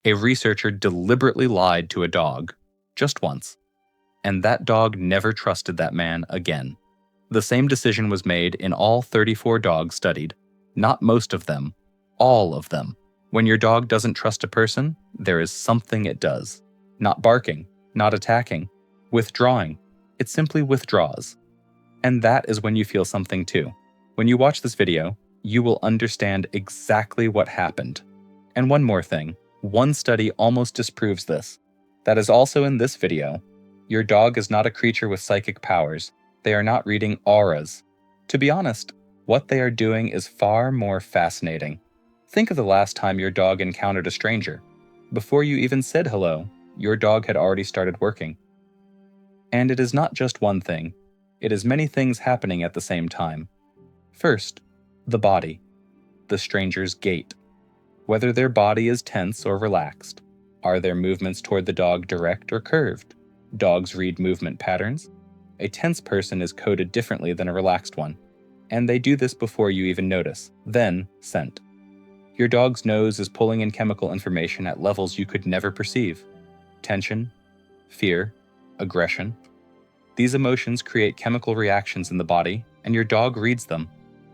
A researcher deliberately lied to a dog, just once, and that dog never trusted that man again. The same decision was made in all 34 dogs studied. Not most of them, all of them. When your dog doesn't trust a person, there is something it does. Not barking, not attacking, withdrawing. It simply withdraws. And that is when you feel something too. When you watch this video, you will understand exactly what happened. And one more thing, one study almost disproves this. That is also in this video. Your dog is not a creature with psychic powers. They are not reading auras. To be honest, what they are doing is far more fascinating. Think of the last time your dog encountered a stranger. Before you even said hello, your dog had already started working. And it is not just one thing. It is many things happening at the same time. First, the body. The stranger's gait. Whether their body is tense or relaxed. Are their movements toward the dog direct or curved? Dogs read movement patterns. A tense person is coded differently than a relaxed one. And they do this before you even notice. Then, scent. Your dog's nose is pulling in chemical information at levels you could never perceive. Tension, fear, aggression. These emotions create chemical reactions in the body, and your dog reads them.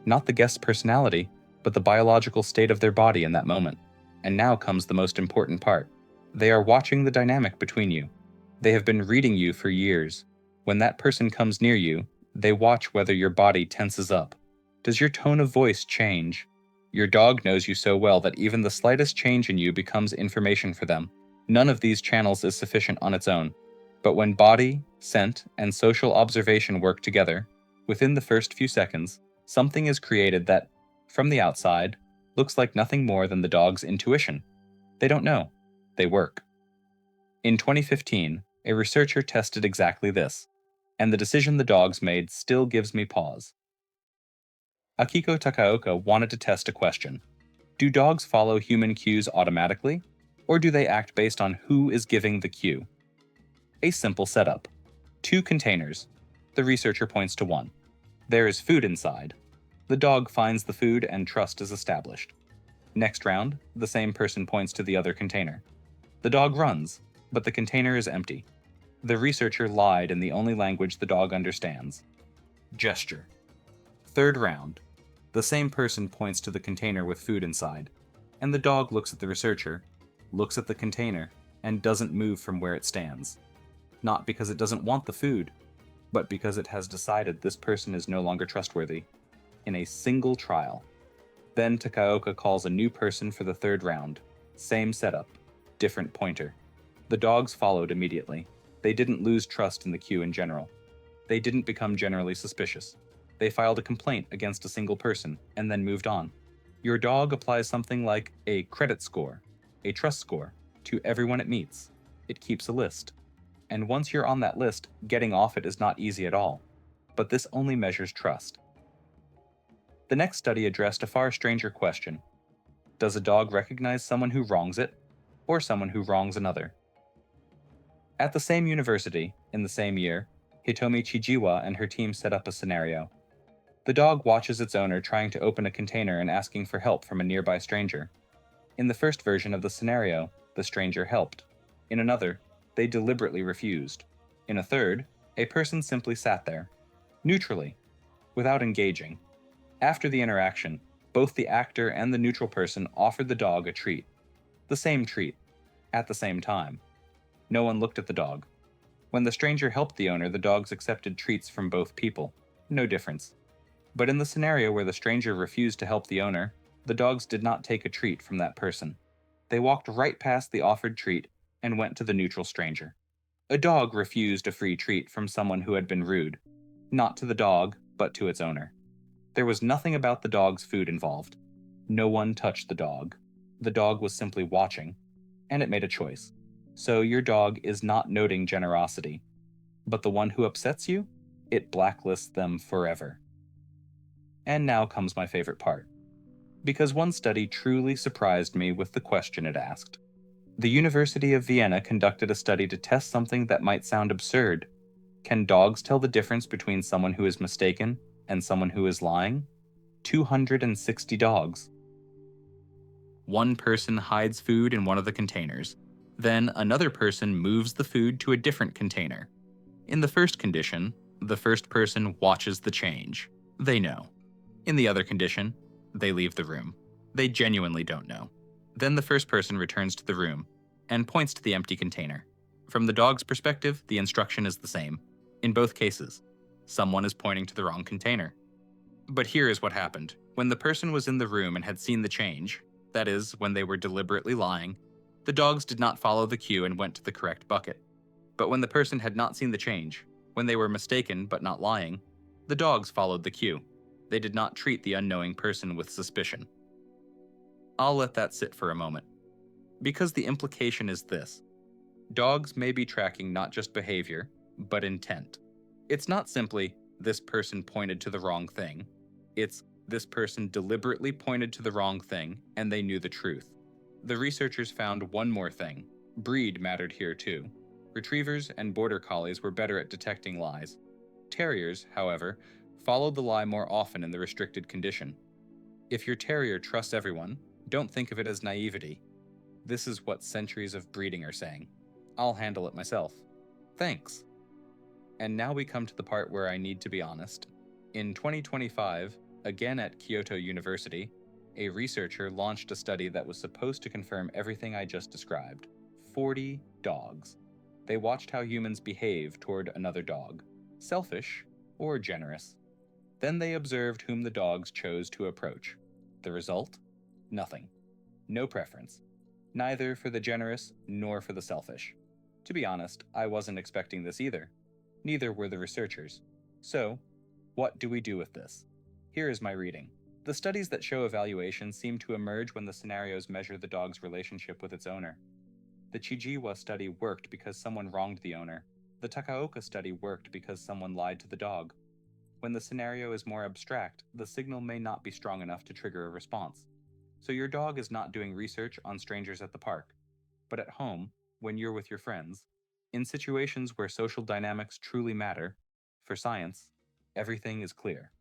Not the guest's personality, but the biological state of their body in that moment. And now comes the most important part. They are watching the dynamic between you. They have been reading you for years. When that person comes near you, they watch whether your body tenses up. Does your tone of voice change? Your dog knows you so well that even the slightest change in you becomes information for them. None of these channels is sufficient on its own. But when body, scent, and social observation work together, within the first few seconds, something is created that, from the outside, looks like nothing more than the dog's intuition. They don't know. They work. In 2015, a researcher tested exactly this, and the decision the dogs made still gives me pause. Akiko Takaoka wanted to test a question. Do dogs follow human cues automatically, or do they act based on who is giving the cue? A simple setup. 2 containers. The researcher points to one. There is food inside. The dog finds the food and trust is established. Next round, the same person points to the other container. The dog runs, but the container is empty. The researcher lied in the only language the dog understands. Gesture. Third round. The same person points to the container with food inside, and the dog looks at the researcher, looks at the container, and doesn't move from where it stands. Not because it doesn't want the food, but because it has decided this person is no longer trustworthy. In a single trial. Then Takaoka calls a new person for the third round. Same setup, different pointer. The dogs followed immediately. They didn't lose trust in the cue in general. They didn't become generally suspicious. They filed a complaint against a single person and then moved on. Your dog applies something like a credit score, a trust score, to everyone it meets. It keeps a list. And once you're on that list, getting off it is not easy at all. But this only measures trust. The next study addressed a far stranger question. Does a dog recognize someone who wrongs it, or someone who wrongs another? At the same university, in the same year, Hitomi Chijiiwa and her team set up a scenario. The dog watches its owner trying to open a container and asking for help from a nearby stranger. In the first version of the scenario, the stranger helped. In another, they deliberately refused. In a third, a person simply sat there, neutrally, without engaging. After the interaction, both the actor and the neutral person offered the dog a treat. The same treat, at the same time. No one looked at the dog. When the stranger helped the owner, the dogs accepted treats from both people. No difference. But in the scenario where the stranger refused to help the owner, the dogs did not take a treat from that person. They walked right past the offered treat and went to the neutral stranger. A dog refused a free treat from someone who had been rude. Not to the dog, but to its owner. There was nothing about the dog's food involved. No one touched the dog. The dog was simply watching, and it made a choice. So your dog is not noting generosity. But the one who upsets you, it blacklists them forever. And now comes my favorite part. Because one study truly surprised me with the question it asked. The University of Vienna conducted a study to test something that might sound absurd. Can dogs tell the difference between someone who is mistaken and someone who is lying? 260 dogs. One person hides food in one of the containers. Then another person moves the food to a different container. In the first condition, the first person watches the change. They know. In the other condition, they leave the room. They genuinely don't know. Then the first person returns to the room and points to the empty container. From the dog's perspective, the instruction is the same. In both cases, someone is pointing to the wrong container. But here is what happened. When the person was in the room and had seen the change, that is, when they were deliberately lying, the dogs did not follow the cue and went to the correct bucket. But when the person had not seen the change, when they were mistaken but not lying, the dogs followed the cue. They did not treat the unknowing person with suspicion. I'll let that sit for a moment. Because the implication is this. Dogs may be tracking not just behavior, but intent. It's not simply, this person pointed to the wrong thing. It's, this person deliberately pointed to the wrong thing, and they knew the truth. The researchers found one more thing. Breed mattered here too. Retrievers and border collies were better at detecting lies. Terriers, however, followed the lie more often in the restricted condition. If your terrier trusts everyone, don't think of it as naivety. This is what centuries of breeding are saying. I'll handle it myself. Thanks. And now we come to the part where I need to be honest. In 2025, again at Kyoto University, a researcher launched a study that was supposed to confirm everything I just described. 40 dogs. They watched how humans behave toward another dog, selfish or generous. Then they observed whom the dogs chose to approach. The result? Nothing. No preference. Neither for the generous nor for the selfish. To be honest, I wasn't expecting this either. Neither were the researchers. So, what do we do with this? Here is my reading. The studies that show evaluation seem to emerge when the scenarios measure the dog's relationship with its owner. The Chijiiwa study worked because someone wronged the owner. The Takaoka study worked because someone lied to the dog. When the scenario is more abstract, the signal may not be strong enough to trigger a response. So your dog is not doing research on strangers at the park, but at home, when you're with your friends, in situations where social dynamics truly matter, for science, everything is clear.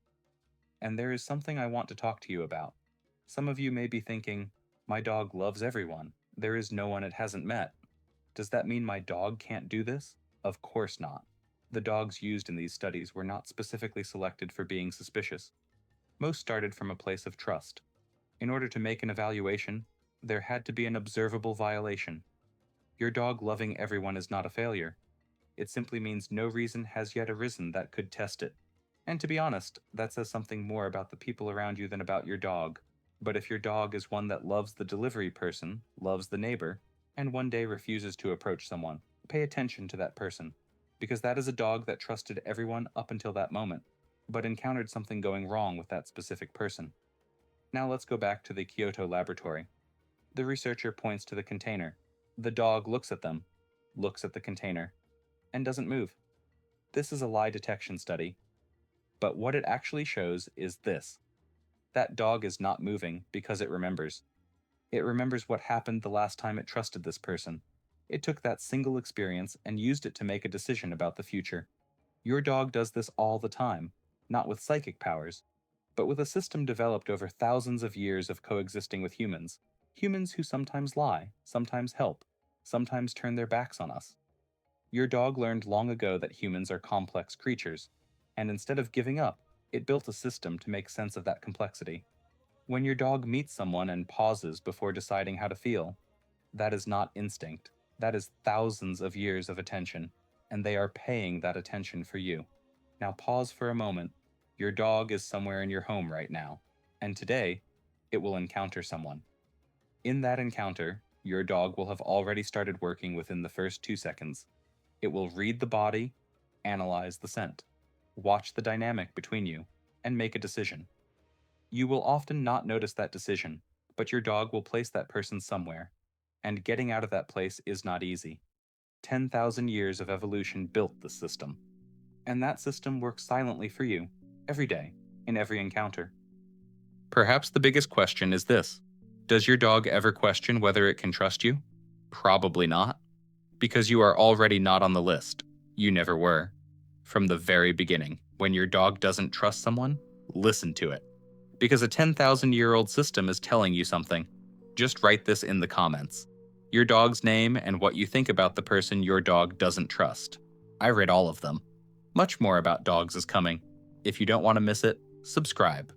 And there is something I want to talk to you about. Some of you may be thinking, my dog loves everyone. There is no one it hasn't met. Does that mean my dog can't do this? Of course not. The dogs used in these studies were not specifically selected for being suspicious. Most started from a place of trust. In order to make an evaluation, there had to be an observable violation. Your dog loving everyone is not a failure. It simply means no reason has yet arisen that could test it. And to be honest, that says something more about the people around you than about your dog. But if your dog is one that loves the delivery person, loves the neighbor, and one day refuses to approach someone, pay attention to that person, because that is a dog that trusted everyone up until that moment, but encountered something going wrong with that specific person. Now let's go back to the Kyoto laboratory. The researcher points to the container. The dog looks at them, looks at the container, and doesn't move. This is a lie detection study. But what it actually shows is this. That dog is not moving because it remembers. It remembers what happened the last time it trusted this person. It took that single experience and used it to make a decision about the future. Your dog does this all the time, not with psychic powers, but with a system developed over thousands of years of coexisting with humans. Humans who sometimes lie, sometimes help, sometimes turn their backs on us. Your dog learned long ago that humans are complex creatures, and instead of giving up, it built a system to make sense of that complexity. When your dog meets someone and pauses before deciding how to feel, that is not instinct. That is thousands of years of attention, and they are paying that attention for you. Now pause for a moment. Your dog is somewhere in your home right now, and today, it will encounter someone. In that encounter, your dog will have already started working within the first 2 seconds. It will read the body, analyze the scent, watch the dynamic between you, and make a decision. You will often not notice that decision, but your dog will place that person somewhere, and getting out of that place is not easy. 10,000 years of evolution built this system, and that system works silently for you, every day, in every encounter. Perhaps the biggest question is this. Does your dog ever question whether it can trust you? Probably not. Because you are already not on the list. You never were. From the very beginning, when your dog doesn't trust someone, listen to it. Because a 10,000-year-old system is telling you something. Just write this in the comments. Your dog's name and what you think about the person your dog doesn't trust. I read all of them. Much more about dogs is coming. If you don't want to miss it, subscribe.